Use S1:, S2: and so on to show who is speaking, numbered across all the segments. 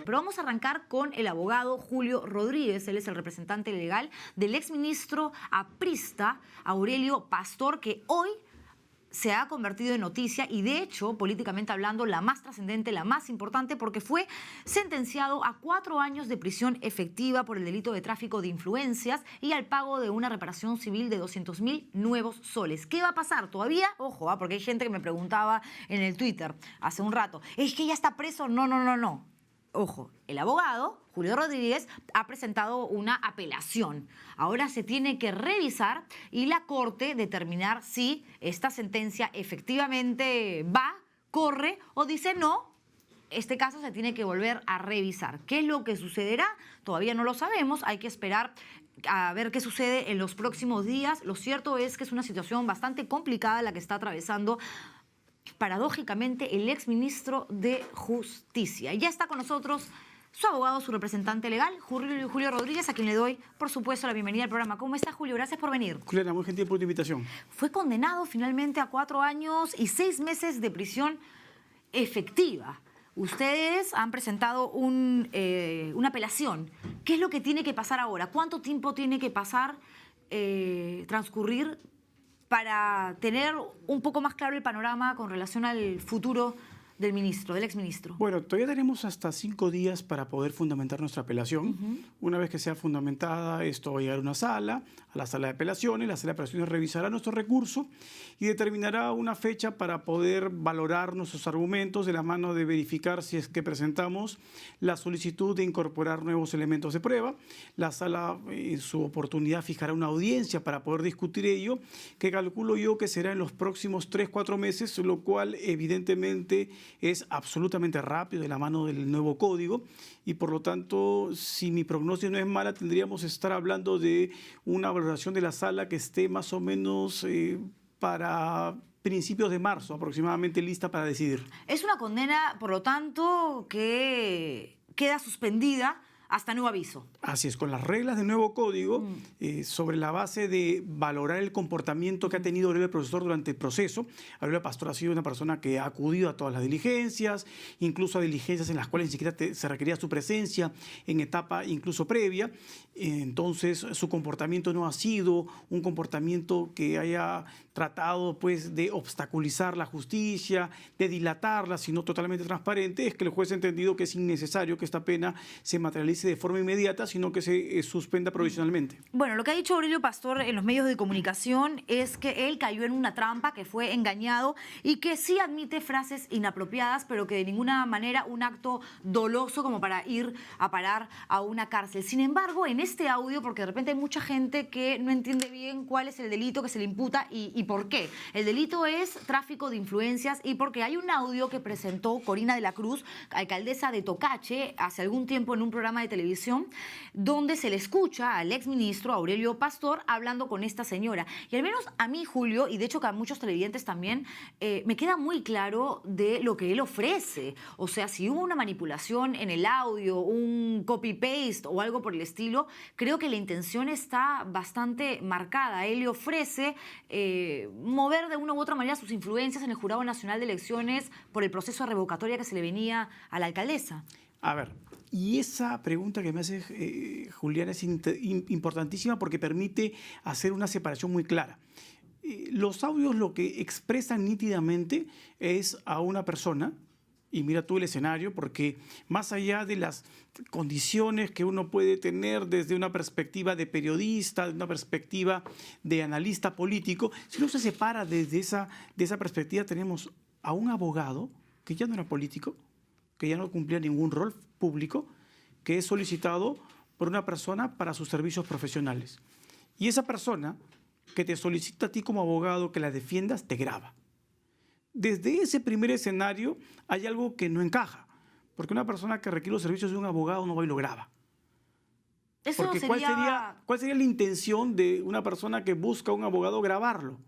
S1: Pero vamos a arrancar con el abogado Julio Rodríguez. Él es el representante legal del exministro aprista Aurelio Pastor, que hoy se ha convertido en noticia y, de hecho, políticamente hablando, la más trascendente, la más importante, porque fue sentenciado a 4 años de prisión efectiva por el delito de tráfico de influencias y al pago de una reparación civil de 200.000 nuevos soles. ¿Qué va a pasar? Todavía, ojo, porque hay gente que me preguntaba en el Twitter hace un rato, ¿es que ya está preso? No. Ojo, el abogado, Julio Rodríguez, ha presentado una apelación. Ahora se tiene que revisar y la Corte determinar si esta sentencia efectivamente va, corre o dice no. Este caso se tiene que volver a revisar. ¿Qué es lo que sucederá? Todavía no lo sabemos. Hay que esperar a ver qué sucede en los próximos días. Lo cierto es que es una situación bastante complicada la que está atravesando, paradójicamente, el exministro de Justicia. Ya está con nosotros su abogado, su representante legal, Julio Rodríguez, a quien le doy, por supuesto, la bienvenida al programa. ¿Cómo está, Julio? Gracias por venir.
S2: Juliana, muy gentil por tu invitación.
S1: Fue condenado finalmente a 4 años y 6 meses de prisión efectiva. Ustedes han presentado una apelación. ¿Qué es lo que tiene que pasar ahora? ¿Cuánto tiempo tiene que transcurrir para tener un poco más claro el panorama con relación al futuro del ministro, del exministro?
S2: Bueno, todavía tenemos hasta 5 días para poder fundamentar nuestra apelación. Una vez que sea fundamentada, esto va a llegar a una sala, a la sala de apelaciones. La sala de apelaciones revisará nuestro recurso y determinará una fecha para poder valorar nuestros argumentos de la mano de verificar si es que presentamos la solicitud de incorporar nuevos elementos de prueba. La sala, en su oportunidad, fijará una audiencia para poder discutir ello, que calculo yo que será en los próximos 3-4 meses, lo cual evidentemente es absolutamente rápido de la mano del nuevo código y, por lo tanto, si mi pronóstico no es mala, tendríamos que estar hablando de una valoración de la sala que esté más o menos para principios de marzo aproximadamente lista para decidir.
S1: Es una condena, por lo tanto, que queda suspendida hasta nuevo aviso.
S2: Así es, con las reglas del nuevo código, sobre la base de valorar el comportamiento que ha tenido Aurelio Profesor durante el proceso. Aurelio Pastor ha sido una persona que ha acudido a todas las diligencias, incluso a diligencias en las cuales ni siquiera se requería su presencia en etapa incluso previa. Entonces, su comportamiento no ha sido un comportamiento que haya tratado, pues, de obstaculizar la justicia, de dilatarla, sino totalmente transparente. Es que el juez ha entendido que es innecesario que esta pena se materialice de forma inmediata, sino que se suspenda provisionalmente.
S1: Bueno, lo que ha dicho Aurelio Pastor en los medios de comunicación es que él cayó en una trampa, que fue engañado y que sí admite frases inapropiadas, pero que de ninguna manera un acto doloso como para ir a parar a una cárcel. Sin embargo, en este audio, porque de repente hay mucha gente que no entiende bien cuál es el delito que se le imputa y por qué. El delito es tráfico de influencias y porque hay un audio que presentó Corina de la Cruz, alcaldesa de Tocache, hace algún tiempo en un programa de televisión, donde se le escucha al exministro Aurelio Pastor hablando con esta señora. Y al menos a mí, Julio, y de hecho que a muchos televidentes también, me queda muy claro de lo que él ofrece. O sea, si hubo una manipulación en el audio, un copy-paste o algo por el estilo, creo que la intención está bastante marcada. Él le ofrece mover de una u otra manera sus influencias en el Jurado Nacional de Elecciones por el proceso de revocatoria que se le venía a la alcaldesa.
S2: A ver, y esa pregunta que me hace Juliana es importantísima porque permite hacer una separación muy clara. Los audios lo que expresan nítidamente es a una persona, y mira tú el escenario, porque más allá de las condiciones que uno puede tener desde una perspectiva de periodista, de una perspectiva de analista político, si uno se separa desde esa perspectiva, tenemos a un abogado que ya no era político, que ya no cumplía ningún rol público, que es solicitado por una persona para sus servicios profesionales. Y esa persona que te solicita a ti como abogado que la defiendas, te graba. Desde ese primer escenario hay algo que no encaja, porque una persona que requiere los servicios de un abogado no va y lo graba.
S1: Eso
S2: porque
S1: sería...
S2: ¿cuál sería la intención de una persona que busca a un abogado grabarlo?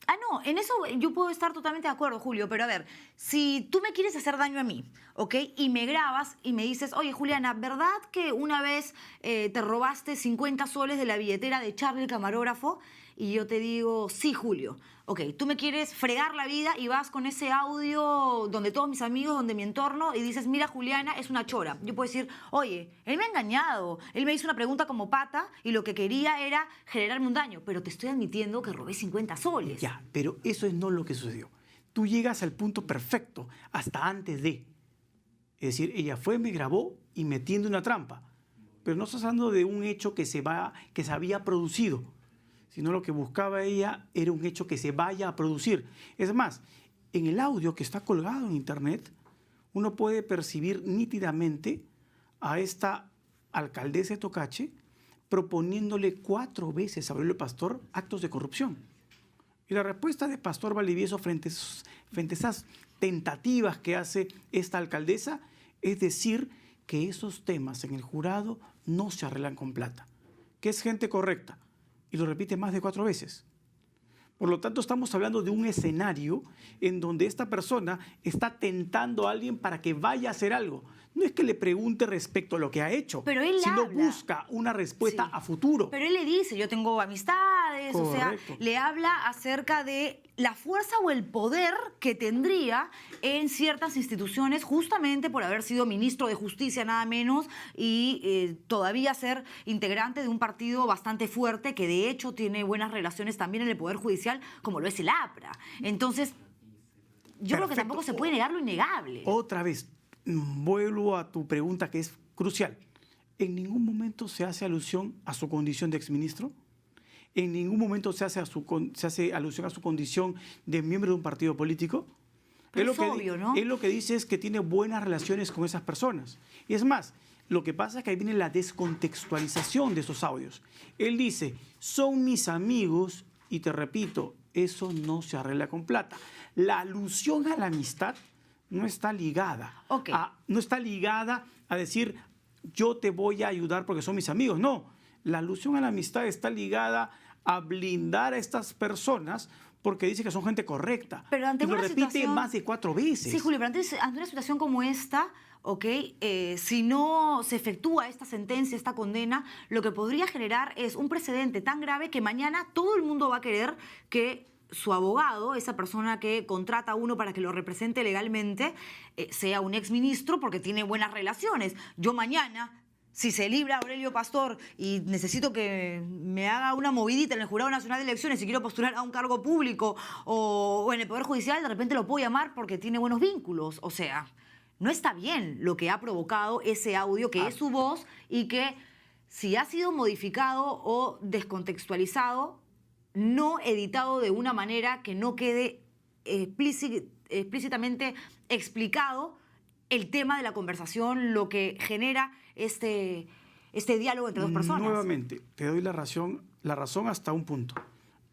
S1: Ah, no, en eso yo puedo estar totalmente de acuerdo, Julio, pero a ver, si tú me quieres hacer daño a mí, ¿ok? Y me grabas y me dices, oye, Juliana, ¿verdad que una vez te robaste 50 soles de la billetera de Charlie, el camarógrafo? y yo te digo, sí, Julio, ok, tú me quieres fregar la vida y vas con ese audio donde todos mis amigos, donde mi entorno, y dices, mira, Juliana es una chora. Yo puedo decir, oye, él me ha engañado, él me hizo una pregunta como pata y lo que quería era generarme un daño, pero te estoy admitiendo que robé 50 soles.
S2: Ya, pero eso es no lo que sucedió. Tú llegas al punto perfecto, hasta antes de. Es decir, ella fue, me grabó y me tiende una trampa. Pero no estás hablando de un hecho que se había producido, sino lo que buscaba ella era un hecho que se vaya a producir. Es más, en el audio que está colgado en internet, uno puede percibir nítidamente a esta alcaldesa de Tocache proponiéndole 4 veces a Aurelio Pastor actos de corrupción. Y la respuesta de Pastor Valdivieso frente a esas tentativas que hace esta alcaldesa es decir que esos temas en el jurado no se arreglan con plata, que es gente correcta, y lo repite más de 4 veces. Por lo tanto, estamos hablando de un escenario en donde esta persona está tentando a alguien para que vaya a hacer algo. No es que le pregunte respecto a lo que ha hecho,
S1: pero él
S2: sino
S1: habla.
S2: Busca una respuesta
S1: Sí.
S2: a futuro.
S1: Pero él le dice, yo tengo amistades, o sea,
S2: Correcto.
S1: le habla acerca de la fuerza o el poder que tendría en ciertas instituciones justamente por haber sido ministro de Justicia nada menos y todavía ser integrante de un partido bastante fuerte que de hecho tiene buenas relaciones también en el Poder Judicial como lo es el APRA. Entonces, yo creo que
S2: Perfecto.
S1: tampoco se puede negar lo innegable.
S2: Otra vez, vuelvo a tu pregunta que es crucial. ¿En ningún momento se hace alusión a su condición de exministro? ¿En ningún momento se hace alusión a su condición de miembro de un partido político?
S1: Pero
S2: Él
S1: es obvio, ¿no?
S2: Él lo que dice es que tiene buenas relaciones con esas personas. Y es más, lo que pasa es que ahí viene la descontextualización de esos audios. Él dice, son mis amigos, y te repito, eso no se arregla con plata. La alusión a la amistad no está ligada.
S1: Ok.
S2: No está ligada a decir, yo te voy a ayudar porque son mis amigos. No, la alusión a la amistad está ligada a blindar a estas personas porque dice que son gente correcta.
S1: Pero ante
S2: y lo
S1: una
S2: repite
S1: situación-
S2: más de 4 veces.
S1: Sí, Julio, pero ante una situación como esta, ¿ok? Si no se efectúa esta sentencia, esta condena, lo que podría generar es un precedente tan grave que mañana todo el mundo va a querer que su abogado, esa persona que contrata a uno para que lo represente legalmente, sea un exministro porque tiene buenas relaciones. Yo mañana, si se libra Aurelio Pastor y necesito que me haga una movidita en el Jurado Nacional de Elecciones y quiero postular a un cargo público o en el Poder Judicial, de repente lo puedo llamar porque tiene buenos vínculos. O sea, no está bien lo que ha provocado ese audio, que es su voz y que si ha sido modificado o descontextualizado, no editado de una manera que no quede explícitamente explicado el tema de la conversación, lo que genera este diálogo entre dos personas.
S2: Nuevamente, te doy la razón hasta un punto.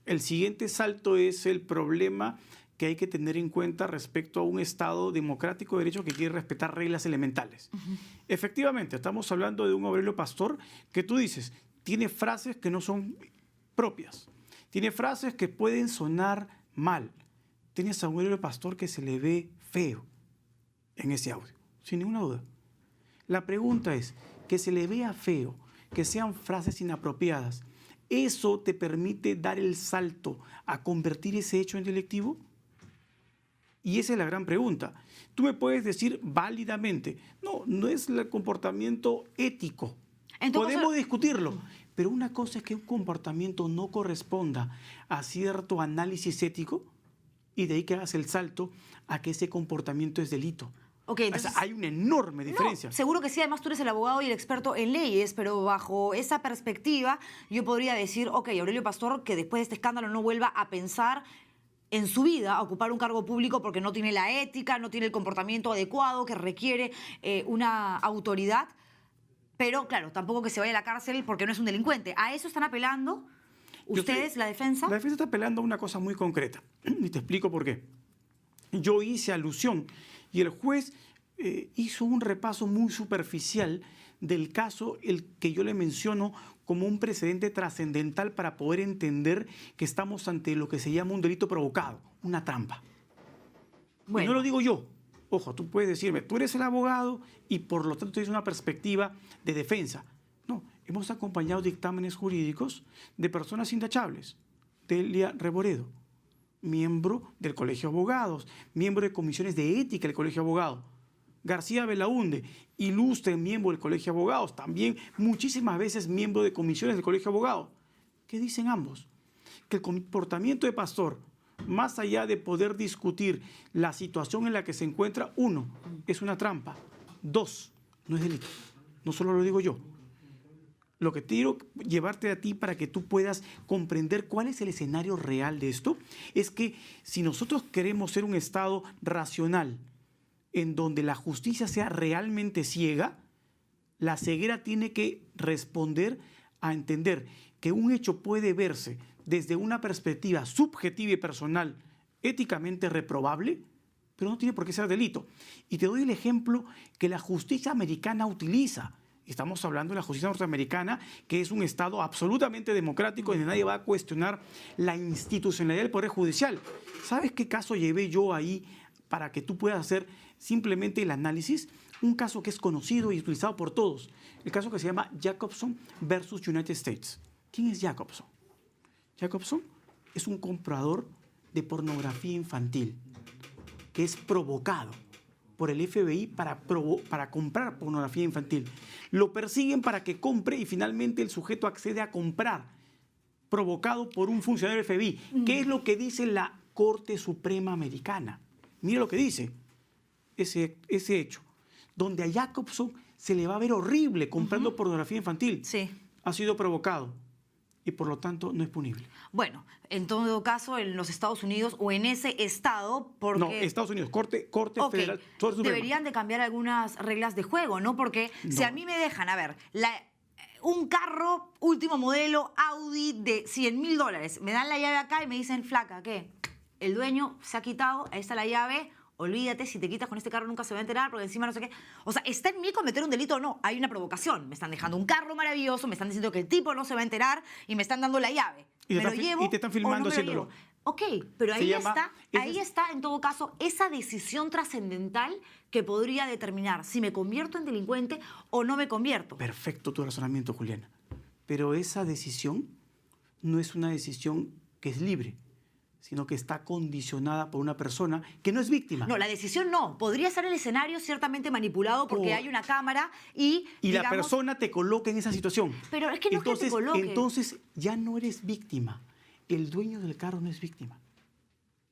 S2: El siguiente salto es el problema que hay que tener en cuenta respecto a un Estado democrático de derecho que quiere respetar reglas elementales. Efectivamente, estamos hablando de un Aurelio Pastor que tú dices, tiene frases que no son propias, tiene frases que pueden sonar mal. Tienes a un Aurelio Pastor que se le ve feo en ese audio, sin ninguna duda. La pregunta es, que se le vea feo, que sean frases inapropiadas, ¿eso te permite dar el salto a convertir ese hecho en delictivo? Y esa es la gran pregunta. Tú me puedes decir válidamente, no es el comportamiento ético. Podemos discutirlo, pero una cosa es que un comportamiento no corresponda a cierto análisis ético y de ahí que hagas el salto a que ese comportamiento es delito.
S1: Okay, entonces,
S2: o sea, hay una enorme diferencia.
S1: No, seguro que sí, además tú eres el abogado y el experto en leyes, pero bajo esa perspectiva yo podría decir, ok, Aurelio Pastor, que después de este escándalo no vuelva a pensar en su vida a ocupar un cargo público porque no tiene la ética, no tiene el comportamiento adecuado que requiere una autoridad, pero claro, tampoco que se vaya a la cárcel porque no es un delincuente. ¿A eso están apelando ustedes, la defensa?
S2: La defensa está apelando a una cosa muy concreta y te explico por qué. Yo hice alusión y el juez hizo un repaso muy superficial del caso, el que yo le menciono como un precedente trascendental para poder entender que estamos ante lo que se llama un delito provocado, una trampa. Bueno. Y no lo digo yo. Ojo, tú puedes decirme, tú eres el abogado y por lo tanto tienes una perspectiva de defensa. No, hemos acompañado dictámenes jurídicos de personas intachables. Delia Reboredo, miembro del Colegio de Abogados, miembro de comisiones de ética del Colegio de Abogados. García Belaúnde, ilustre miembro del Colegio de Abogados, también muchísimas veces miembro de comisiones del Colegio de Abogados. ¿Qué dicen ambos? Que el comportamiento de Pastor, más allá de poder discutir la situación en la que se encuentra, uno, es una trampa. Dos, no es delito. No solo lo digo yo. Lo que quiero llevarte a ti para que tú puedas comprender cuál es el escenario real de esto, es que si nosotros queremos ser un Estado racional, en donde la justicia sea realmente ciega, la ceguera tiene que responder a entender que un hecho puede verse desde una perspectiva subjetiva y personal éticamente reprobable, pero no tiene por qué ser delito. Y te doy el ejemplo que la justicia americana utiliza. Estamos hablando de la justicia norteamericana, que es un Estado absolutamente democrático, donde nadie va a cuestionar la institucionalidad del Poder Judicial. ¿Sabes qué caso llevé yo ahí para que tú puedas hacer simplemente el análisis? Un caso que es conocido y utilizado por todos. El caso que se llama Jacobson versus United States. ¿Quién es Jacobson? Jacobson es un comprador de pornografía infantil que es provocado por el FBI para comprar pornografía infantil. Lo persiguen para que compre y finalmente el sujeto accede a comprar, provocado por un funcionario del FBI. ¿Qué es lo que dice la Corte Suprema Americana? Mira lo que dice ese hecho, donde a Jacobson se le va a ver horrible comprando pornografía infantil.
S1: Sí.
S2: Ha sido provocado y por lo tanto no es punible.
S1: Bueno, en todo caso, en los Estados Unidos o en ese estado, porque...
S2: No, Estados Unidos, Corte Federal.
S1: Deberían de cambiar algunas reglas de juego, ¿no? Porque si a mí me dejan, a ver, un carro último modelo Audi de $100,000, me dan la llave acá y me dicen, flaca, ¿qué? El dueño se ha quitado, ahí está la llave, olvídate, si te quitas con este carro nunca se va a enterar, porque encima no sé qué. O sea, ¿está en mí cometer un delito o no? Hay una provocación. Me están dejando un carro maravilloso, me están diciendo que el tipo no se va a enterar y me están dando la llave.
S2: Y te están filmando
S1: haciéndolo. Ok, pero ahí está en todo caso esa decisión trascendental que podría determinar si me convierto en delincuente o no me convierto.
S2: Perfecto tu razonamiento, Juliana. Pero esa decisión no es una decisión que es libre, sino que está condicionada por una persona que no es víctima.
S1: No, la decisión no. Podría ser el escenario ciertamente manipulado porque hay una cámara y
S2: digamos, la persona te coloca en esa situación.
S1: Pero es que no es que te coloque.
S2: Entonces ya no eres víctima. El dueño del carro no es víctima.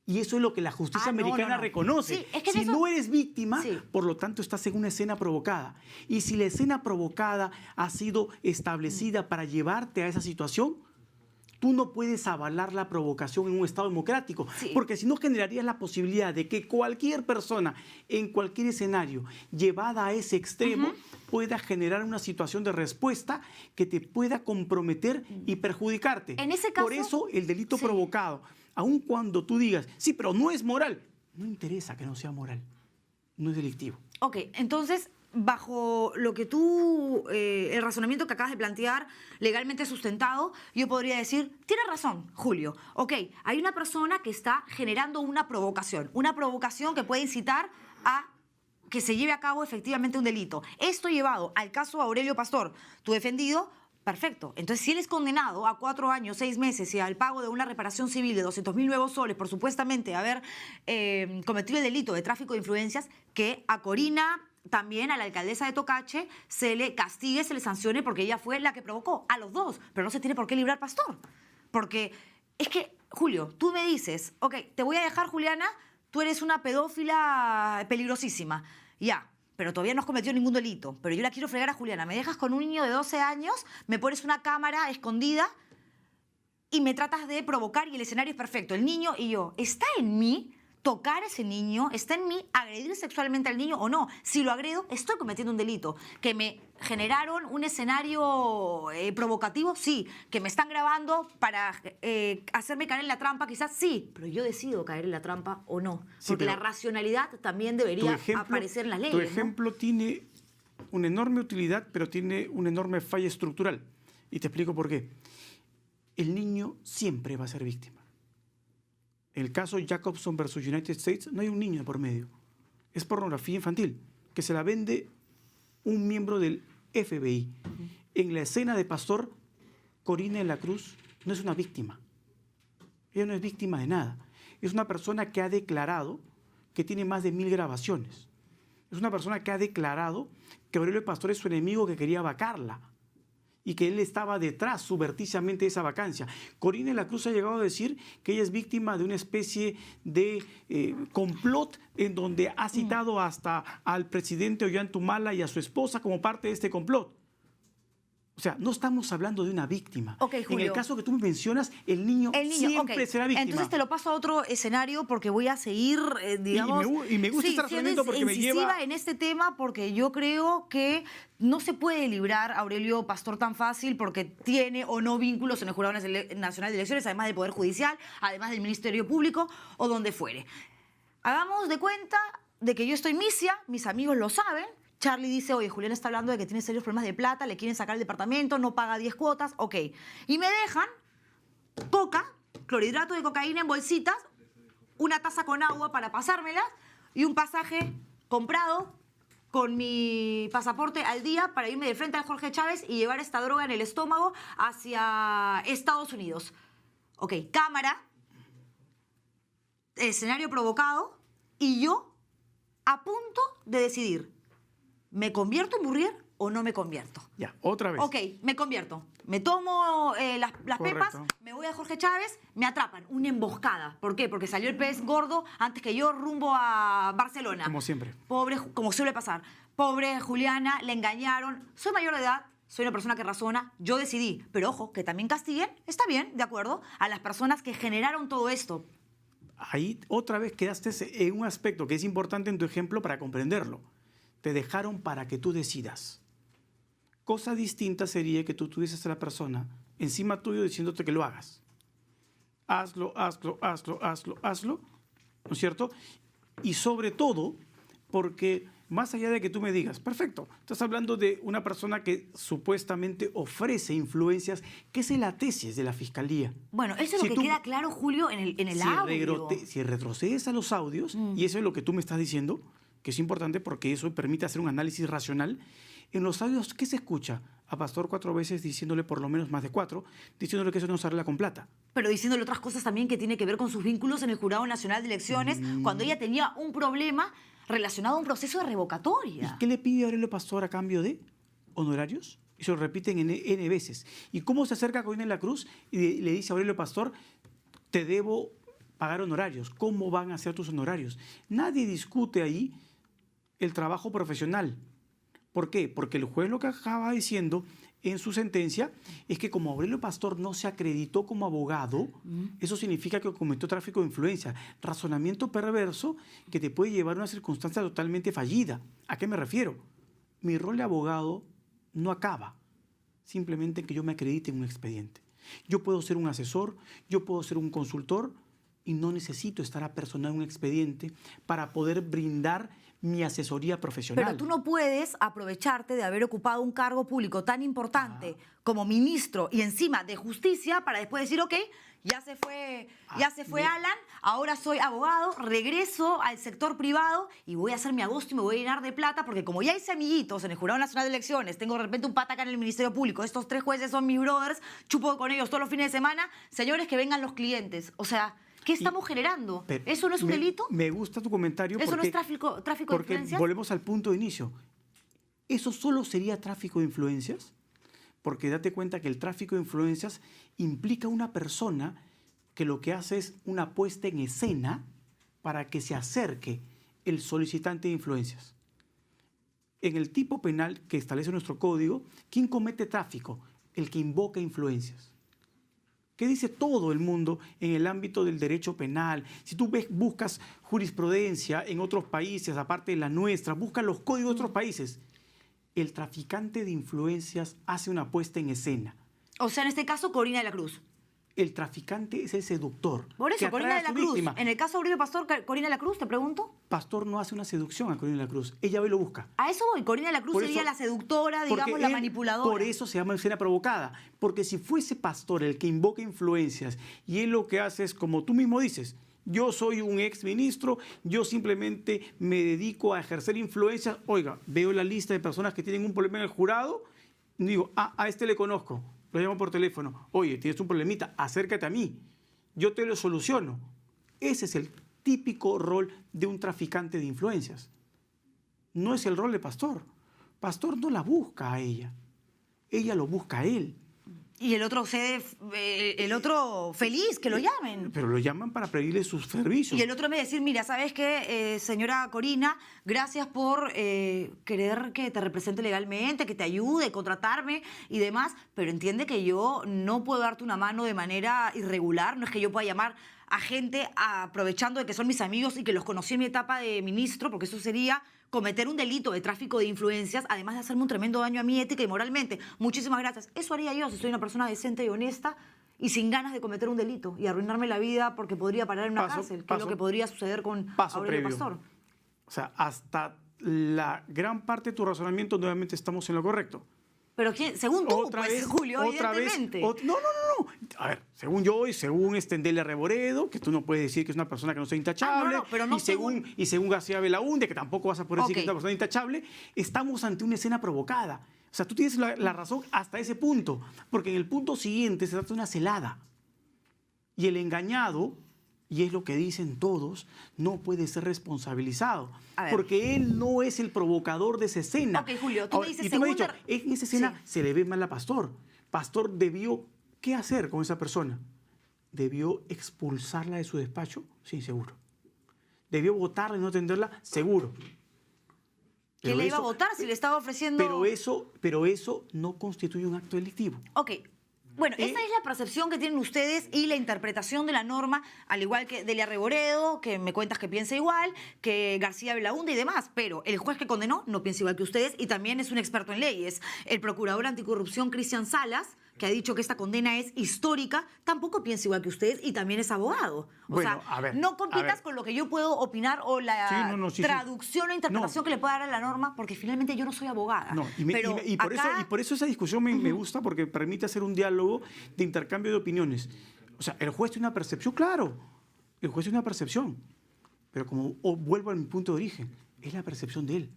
S2: Y eso es lo que la justicia americana reconoce.
S1: Sí, es que
S2: si no eres víctima, por lo tanto estás en una escena provocada. Y si la escena provocada ha sido establecida para llevarte a esa situación, tú no puedes avalar la provocación en un Estado democrático, porque si no generarías la posibilidad de que cualquier persona en cualquier escenario llevada a ese extremo pueda generar una situación de respuesta que te pueda comprometer y perjudicarte.
S1: En ese caso,
S2: por eso el delito provocado, aun cuando tú digas, sí, pero no es moral, no interesa que no sea moral, no es delictivo.
S1: Ok, entonces, bajo lo que tú, el razonamiento que acabas de plantear, legalmente sustentado, yo podría decir, tienes razón, Julio. Ok, hay una persona que está generando una provocación que puede incitar a que se lleve a cabo efectivamente un delito. Esto llevado al caso Aurelio Pastor, tu defendido, perfecto. Entonces, si él es condenado a 4 años, 6 meses y al pago de una reparación civil de 200.000 nuevos soles por supuestamente haber cometido el delito de tráfico de influencias, que a Corina, también a la alcaldesa de Tocache, se le castigue, se le sancione porque ella fue la que provocó a los dos. Pero no se tiene por qué librar Pastor. Porque es que, Julio, tú me dices, ok, te voy a dejar, Juliana, tú eres una pedófila peligrosísima. Ya, pero todavía no has cometido ningún delito. Pero yo la quiero fregar a Juliana. Me dejas con un niño de 12 años, me pones una cámara escondida y me tratas de provocar y el escenario es perfecto. El niño y yo, ¿está en mí tocar a ese niño? ¿Está en mí agredir sexualmente al niño o no? Si lo agredo, estoy cometiendo un delito. ¿Que me generaron un escenario provocativo? Sí. ¿Que me están grabando para hacerme caer en la trampa? Quizás sí. Pero yo decido caer en la trampa o no. Porque la racionalidad también debería aparecer en las leyes.
S2: Tu ejemplo tiene una enorme utilidad, pero tiene una enorme falla estructural. Y te explico por qué. El niño siempre va a ser víctima. En el caso Jacobson versus United States, no hay un niño de por medio. Es pornografía infantil, que se la vende un miembro del FBI. En la escena de Pastor, Corina de la Cruz no es una víctima. Ella no es víctima de nada. Es una persona que ha declarado que tiene más de 1000 grabaciones. Es una persona que ha declarado que Aurelio Pastor es su enemigo que quería vacarla y que él estaba detrás suberticiamente de esa vacancia. Corina de la Cruz ha llegado a decir que ella es víctima de una especie de complot en donde ha citado hasta al presidente Ollanta y a su esposa como parte de este complot. O sea, no estamos hablando de una víctima.
S1: Ok, Julio.
S2: En el caso que tú me mencionas, el niño siempre será víctima.
S1: Entonces te lo paso a otro escenario porque voy a seguir, digamos...
S2: Y me gusta este razonamiento porque me lleva...
S1: en este tema porque yo creo que no se puede librar a Aurelio Pastor tan fácil porque tiene o no vínculos en el Jurado Nacional de Elecciones, además del Poder Judicial, además del Ministerio Público o donde fuere. Hagamos de cuenta de que yo estoy misia, mis amigos lo saben. Charlie dice, oye, Julián está hablando de que tiene serios problemas de plata, le quieren sacar el departamento, no paga 10 cuotas, ok. Y me dejan coca, clorhidrato de cocaína en bolsitas, una taza con agua para pasármelas y un pasaje comprado con mi pasaporte al día para irme de frente al Jorge Chávez y llevar esta droga en el estómago hacia Estados Unidos. Ok, cámara, escenario provocado y yo a punto de decidir. ¿Me convierto en Burrier o no me convierto?
S2: Ya, otra vez.
S1: Ok, me convierto. Me tomo las pepas, me voy a Jorge Chávez, me atrapan. Una emboscada. ¿Por qué? Porque salió el pez gordo antes que yo rumbo a Barcelona.
S2: Como siempre.
S1: Pobre, como suele pasar. Pobre Juliana, le engañaron. Soy mayor de edad, soy una persona que razona. Yo decidí, pero ojo, que también castiguen, está bien, de acuerdo, a las personas que generaron todo esto.
S2: Ahí otra vez quedaste en un aspecto que es importante en tu ejemplo para comprenderlo. Te dejaron para que tú decidas. Cosa distinta sería que tú tuvieses a la persona encima tuyo diciéndote que lo hagas. Hazlo, hazlo, hazlo, hazlo, hazlo, ¿no es cierto? Y sobre todo, porque más allá de que tú me digas, perfecto, estás hablando de una persona que supuestamente ofrece influencias, que es la tesis de la Fiscalía.
S1: Bueno, eso es lo que queda claro, Julio, en el audio.
S2: Si retrocedes a los audios, y eso es lo que tú me estás diciendo, que es importante porque eso permite hacer un análisis racional. En los audios, ¿qué se escucha? A Pastor 4 veces diciéndole, por lo menos más de 4, diciéndole que eso no se arregla con plata.
S1: Pero diciéndole otras cosas también que tiene que ver con sus vínculos en el Jurado Nacional de Elecciones, cuando ella tenía un problema relacionado a un proceso de revocatoria.
S2: ¿Y qué le pide Aurelio Pastor a cambio de honorarios? Y se lo repiten N veces. ¿Y cómo se acerca a Corina de la Cruz y le dice a Aurelio Pastor, te debo pagar honorarios? ¿Cómo van a ser tus honorarios? Nadie discute ahí el trabajo profesional. ¿Por qué? Porque el juez lo que acaba diciendo en su sentencia es que como Aurelio Pastor no se acreditó como abogado, eso significa que cometió tráfico de influencia. Razonamiento perverso que te puede llevar a una circunstancia totalmente fallida. ¿A qué me refiero? Mi rol de abogado no acaba simplemente en que yo me acredite en un expediente. Yo puedo ser un asesor, yo puedo ser un consultor y no necesito estar apersonado en un expediente para poder brindar mi asesoría profesional.
S1: Pero tú no puedes aprovecharte de haber ocupado un cargo público tan importante como ministro y encima de justicia para después decir, ok, ya se fue Alan, ahora soy abogado, regreso al sector privado y voy a hacer mi agosto y me voy a llenar de plata porque como ya hice amiguitos en el Jurado Nacional de Elecciones, tengo de repente un pata acá en el Ministerio Público, estos 3 jueces son mis brothers, chupo con ellos todos los fines de semana, señores, que vengan los clientes. O sea, ¿qué estamos generando? ¿Eso no es un delito?
S2: Me gusta tu comentario.
S1: ¿Eso no es tráfico de influencias?
S2: Porque volvemos al punto de inicio. ¿Eso solo sería tráfico de influencias? Porque date cuenta que el tráfico de influencias implica una persona que lo que hace es una puesta en escena para que se acerque el solicitante de influencias. En el tipo penal que establece nuestro código, ¿quién comete tráfico? El que invoca influencias. ¿Qué dice todo el mundo en el ámbito del derecho penal? Si tú buscas jurisprudencia en otros países, aparte de la nuestra, busca los códigos de otros países. El traficante de influencias hace una puesta en escena.
S1: O sea, en este caso, Corina de la Cruz.
S2: El traficante es el seductor.
S1: Por eso, Corina de la Cruz.
S2: Víctima.
S1: En el caso de Aurelio Pastor, Corina de la Cruz, te pregunto.
S2: Pastor no hace una seducción a Corina de la Cruz. Ella va y lo busca.
S1: A eso voy. Corina de la Cruz sería la seductora, digamos, la manipuladora.
S2: Por eso se llama escena provocada. Porque si fuese Pastor el que invoca influencias y él lo que hace es, como tú mismo dices, yo soy un exministro, yo simplemente me dedico a ejercer influencias. Oiga, veo la lista de personas que tienen un problema en el jurado, digo, a este le conozco. Lo llamo por teléfono. Oye, tienes un problemita, acércate a mí. yo te lo soluciono. Ese es el típico rol de un traficante de influencias. No es el rol de Pastor. Pastor no la busca a ella lo busca a él.
S1: Y el otro el otro feliz, que lo llamen.
S2: Pero lo llaman para pedirle sus servicios.
S1: Y el otro me decir, mira, ¿sabes qué, señora Corina? Gracias por querer que te represente legalmente, que te ayude, contratarme y demás, pero entiende que yo no puedo darte una mano de manera irregular, no es que yo pueda llamar a gente aprovechando de que son mis amigos y que los conocí en mi etapa de ministro, porque eso sería cometer un delito de tráfico de influencias, además de hacerme un tremendo daño a mí ética y moralmente. Muchísimas gracias. Eso haría yo si soy una persona decente y honesta y sin ganas de cometer un delito y arruinarme la vida porque podría parar en una cárcel, que es lo que podría suceder con Aurelio Pastor.
S2: O sea, hasta la gran parte de tu razonamiento nuevamente estamos en lo correcto.
S1: Pero ¿quién? Según tú, Julio, evidentemente.
S2: No. A ver, según yo y según Delia Reboredo, que tú no puedes decir que es una persona que no sea intachable,
S1: pero no
S2: y según García Belaúnde, que tampoco vas a poder decir que es una persona intachable, estamos ante una escena provocada. O sea, tú tienes la razón hasta ese punto, porque en el punto siguiente se trata de una celada. Y el engañado, y es lo que dicen todos, no puede ser responsabilizado. Porque él no es el provocador de esa escena.
S1: Ok, Julio, tú me dices...
S2: Y tú me has dicho, en esa escena se le ve mal a Pastor. Pastor debió, ¿qué hacer con esa persona? Debió expulsarla de su despacho, sí, seguro. Debió votarla y no atenderla, seguro.
S1: ¿Qué le iba a votar si le estaba ofreciendo...?
S2: Pero eso no constituye un acto delictivo.
S1: Ok. Bueno, esa es la percepción que tienen ustedes y la interpretación de la norma, al igual que Delia Reboredo, que me cuentas que piensa igual, que García Belaúnde y demás. Pero el juez que condenó no piensa igual que ustedes y también es un experto en leyes. El procurador anticorrupción Cristian Salas, que ha dicho que esta condena es histórica, tampoco piensa igual que ustedes y también es abogado. O sea, no compitas con lo que yo puedo opinar o la traducción o interpretación que le pueda dar a la norma, porque finalmente yo no soy abogada.
S2: No, por eso esa discusión me gusta, porque permite hacer un diálogo de intercambio de opiniones. O sea, el juez tiene una percepción, claro, el juez tiene una percepción, pero como vuelvo a mi punto de origen, es la percepción de él.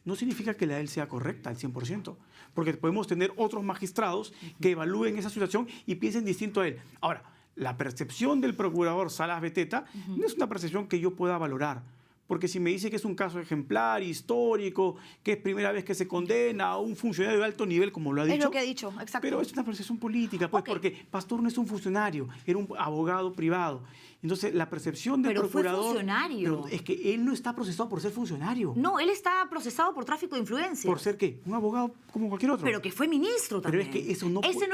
S2: No significa que la de él sea correcta al 100%, porque podemos tener otros magistrados que evalúen esa situación y piensen distinto a él. Ahora, la percepción del procurador Salas Beteta no es una percepción que yo pueda valorar, porque si me dice que es un caso ejemplar, histórico, que es primera vez que se condena a un funcionario de alto nivel, como lo ha dicho.
S1: Es lo que ha dicho, exacto.
S2: Pero es una percepción política, pues, porque Pastor no es un funcionario, era un abogado privado. Entonces, la percepción del procurador...
S1: Fue funcionario.
S2: Pero es que él no está procesado por ser funcionario.
S1: No, él está procesado por tráfico de influencias.
S2: ¿Por ser qué? Un abogado como cualquier otro.
S1: Pero que fue ministro también.
S2: Pero es que eso no puede...
S1: Eso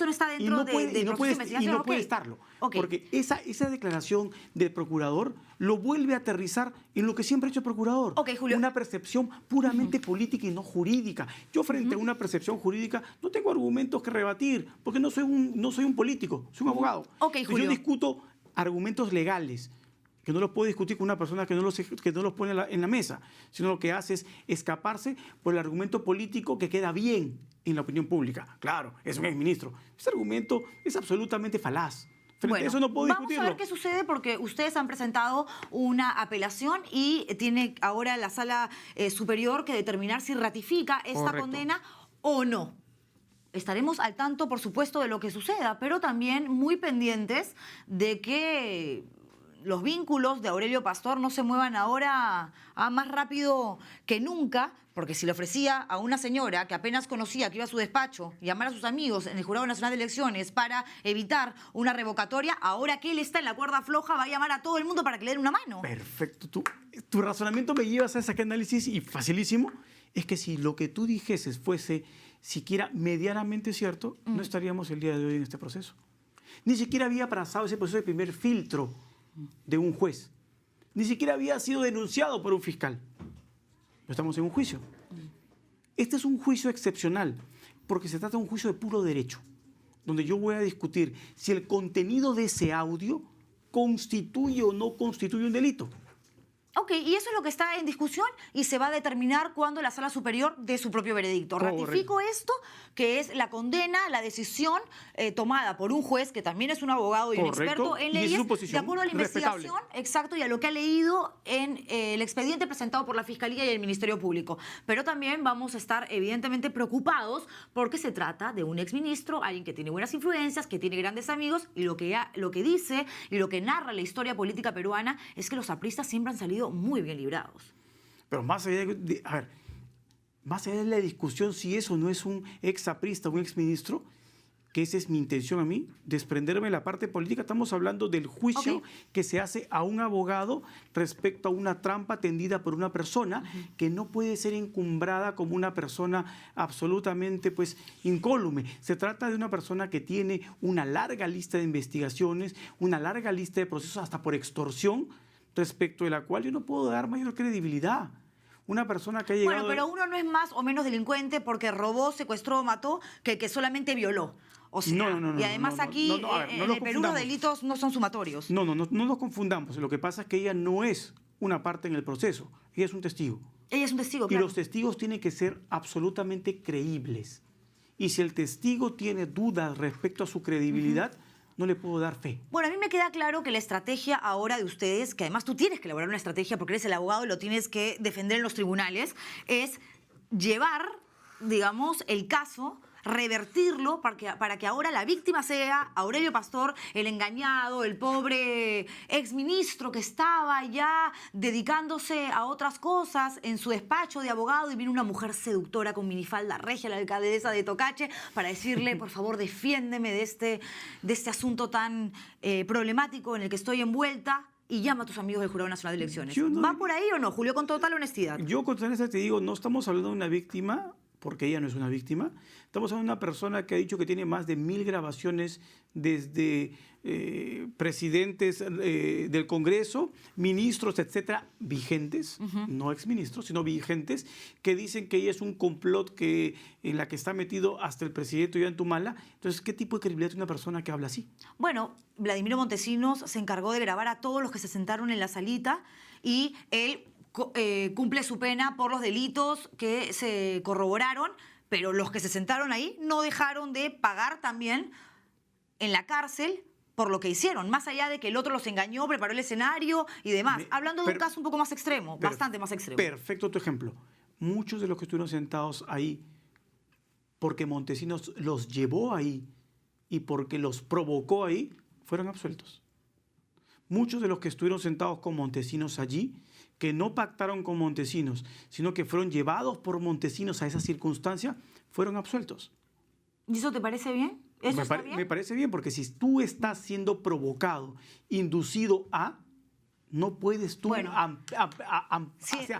S1: no está dentro del proceso de investigación.
S2: Y no puede estarlo. Porque esa declaración del procurador lo vuelve a aterrizar en lo que siempre ha hecho el procurador.
S1: Julio.
S2: Una percepción puramente política y no jurídica. Yo frente a una percepción jurídica no tengo argumentos que rebatir, porque no soy un político, soy un abogado.
S1: Julio.
S2: Yo discuto argumentos legales, que no los puedo discutir con una persona que no los pone en la mesa, sino lo que hace es escaparse por el argumento político que queda bien en la opinión pública. Claro, es un exministro. Ese argumento es absolutamente falaz. Frente a eso no puedo discutirlo.
S1: Vamos a ver qué sucede porque ustedes han presentado una apelación y tiene ahora la sala superior que determinar si ratifica esta condena o no. Estaremos al tanto, por supuesto, de lo que suceda, pero también muy pendientes de que los vínculos de Aurelio Pastor no se muevan ahora más rápido que nunca, porque si le ofrecía a una señora que apenas conocía, que iba a su despacho, llamar a sus amigos en el Jurado Nacional de Elecciones para evitar una revocatoria, ahora que él está en la cuerda floja va a llamar a todo el mundo para que le den una mano.
S2: Perfecto. Tu razonamiento me lleva a hacer ese análisis y facilísimo. Es que si lo que tú dijeses fuese siquiera medianamente cierto, no estaríamos el día de hoy en este proceso. Ni siquiera había pasado ese proceso de primer filtro de un juez. Ni siquiera había sido denunciado por un fiscal. No estamos en un juicio. Este es un juicio excepcional, porque se trata de un juicio de puro derecho, donde yo voy a discutir si el contenido de ese audio constituye o no constituye un delito.
S1: Ok, y eso es lo que está en discusión y se va a determinar cuando la Sala Superior dé su propio veredicto.
S2: Correcto.
S1: Ratifico esto, que es la condena, la decisión tomada por un juez que también es un abogado y un
S2: Correcto.
S1: experto en
S2: Y es
S1: leyes,
S2: su posición
S1: de acuerdo a la
S2: respetable.
S1: investigación, exacto, y a lo que ha leído en el expediente presentado por la Fiscalía y el Ministerio Público. Pero también vamos a estar evidentemente preocupados porque se trata de un exministro, alguien que tiene buenas influencias, que tiene grandes amigos, y lo que dice y lo que narra la historia política peruana es que los apristas siempre han salido muy bien librados.
S2: Pero más allá a ver, más allá de la discusión si eso no es un exaprista, un exministro, que esa es mi intención a mí, desprenderme de la parte política. Estamos hablando del juicio que se hace a un abogado respecto a una trampa tendida por una persona que no puede ser encumbrada como una persona absolutamente pues incólume. Se trata de una persona que tiene una larga lista de investigaciones, una larga lista de procesos hasta por extorsión, respecto de la cual yo no puedo dar mayor credibilidad. Una persona que ha llegado...
S1: Bueno, pero uno no es más o menos delincuente porque robó, secuestró, mató, que solamente violó. O sea,
S2: No,
S1: y además aquí en el Perú los delitos no son sumatorios.
S2: No nos confundamos. Lo que pasa es que ella no es una parte en el proceso. Ella es un testigo.
S1: Ella es un testigo,
S2: Y
S1: claro.
S2: los testigos tienen que ser absolutamente creíbles. Y si el testigo tiene dudas respecto a su credibilidad, no le puedo dar fe.
S1: Bueno, a mí me queda claro que la estrategia ahora de ustedes, que además tú tienes que elaborar una estrategia porque eres el abogado y lo tienes que defender en los tribunales, es llevar, digamos, el caso, revertirlo para que ahora la víctima sea Aurelio Pastor, el engañado, el pobre exministro que estaba ya dedicándose a otras cosas en su despacho de abogado y viene una mujer seductora con minifalda regia, la alcaldesa de Tocache, para decirle, por favor, defiéndeme de este asunto tan problemático en el que estoy envuelta. Y llama a tus amigos del Jurado Nacional de Elecciones. ¿Va por ahí o no, Julio, con total honestidad?
S2: Yo con total honestidad te digo, no estamos hablando de una víctima, porque ella no es una víctima. Estamos hablando de una persona que ha dicho que tiene más de 1000 grabaciones desde presidentes del Congreso, ministros, etcétera, vigentes, no exministros, sino vigentes, que dicen que ella es un complot en la que está metido hasta el presidente Ollanta. Entonces, ¿qué tipo de credibilidad tiene una persona que habla así?
S1: Bueno, Vladimiro Montesinos se encargó de grabar a todos los que se sentaron en la salita y él cumple su pena por los delitos que se corroboraron, pero los que se sentaron ahí no dejaron de pagar también en la cárcel por lo que hicieron, más allá de que el otro los engañó, preparó el escenario y demás. Hablando de un caso un poco más extremo, bastante más extremo.
S2: Perfecto tu ejemplo. Muchos de los que estuvieron sentados ahí, porque Montesinos los llevó ahí y porque los provocó ahí, fueron absueltos. Muchos de los que estuvieron sentados con Montesinos allí, que no pactaron con Montesinos, sino que fueron llevados por Montesinos a esa circunstancia, fueron absueltos.
S1: ¿Y eso te parece bien? ¿Eso está bien?
S2: Me parece bien, porque si tú estás siendo provocado, inducido a, no puedes tú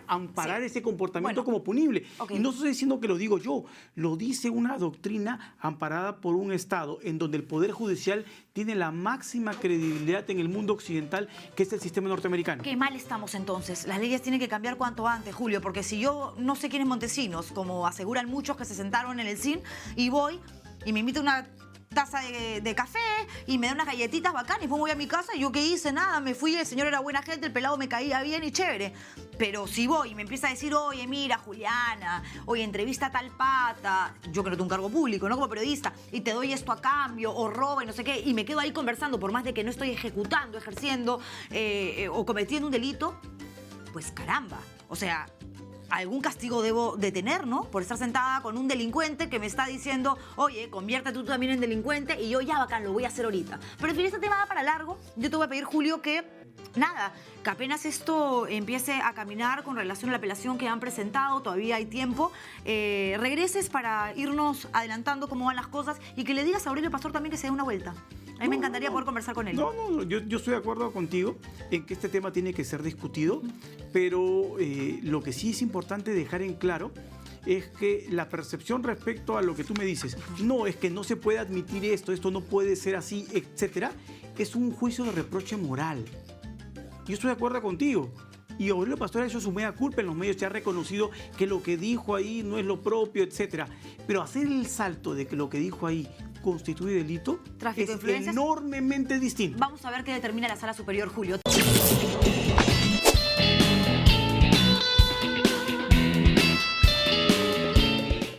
S2: amparar ese comportamiento como punible.
S1: Okay.
S2: Y no estoy diciendo que lo digo yo, lo dice una doctrina amparada por un Estado en donde el Poder Judicial tiene la máxima credibilidad en el mundo occidental, que es el sistema norteamericano.
S1: Qué mal estamos entonces. Las leyes tienen que cambiar cuanto antes, Julio, porque si yo no sé quién es Montesinos, como aseguran muchos que se sentaron en el CIN, y voy y me invita una taza de café y me da unas galletitas bacanas y después voy a mi casa y yo qué hice, nada, me fui, el señor era buena gente, el pelado me caía bien y chévere. Pero si voy y me empieza a decir, oye, mira, Juliana, oye, entrevista a tal pata, yo que no tengo un cargo público, ¿no? Como periodista, y te doy esto a cambio, o roba y no sé qué, y me quedo ahí conversando, por más de que no estoy ejecutando, ejerciendo o cometiendo un delito, pues caramba, o sea, algún castigo debo de tener, ¿no? Por estar sentada con un delincuente que me está diciendo, oye, conviértete tú también en delincuente, y yo, ya, bacán, lo voy a hacer ahorita. Pero en fin, este tema va para largo. Yo te voy a pedir, Julio, que nada, que apenas esto empiece a caminar con relación a la apelación que han presentado, todavía hay tiempo, regreses para irnos adelantando cómo van las cosas y que le digas a Aurelio Pastor también que se dé una vuelta. A mí me encantaría poder conversar con él.
S2: No, yo estoy de acuerdo contigo en que este tema tiene que ser discutido, pero lo que sí es importante dejar en claro es que la percepción respecto a lo que tú me dices, no, es que no se puede admitir esto no puede ser así, etcétera, es un juicio de reproche moral. Yo estoy de acuerdo contigo. Y Aurelio Pastor ha hecho su mea culpa en los medios, se ha reconocido que lo que dijo ahí no es lo propio, etcétera. Pero hacer el salto de que lo que dijo ahí constituye delito es enormemente distinto.
S1: Vamos a ver qué determina la Sala Superior, Julio.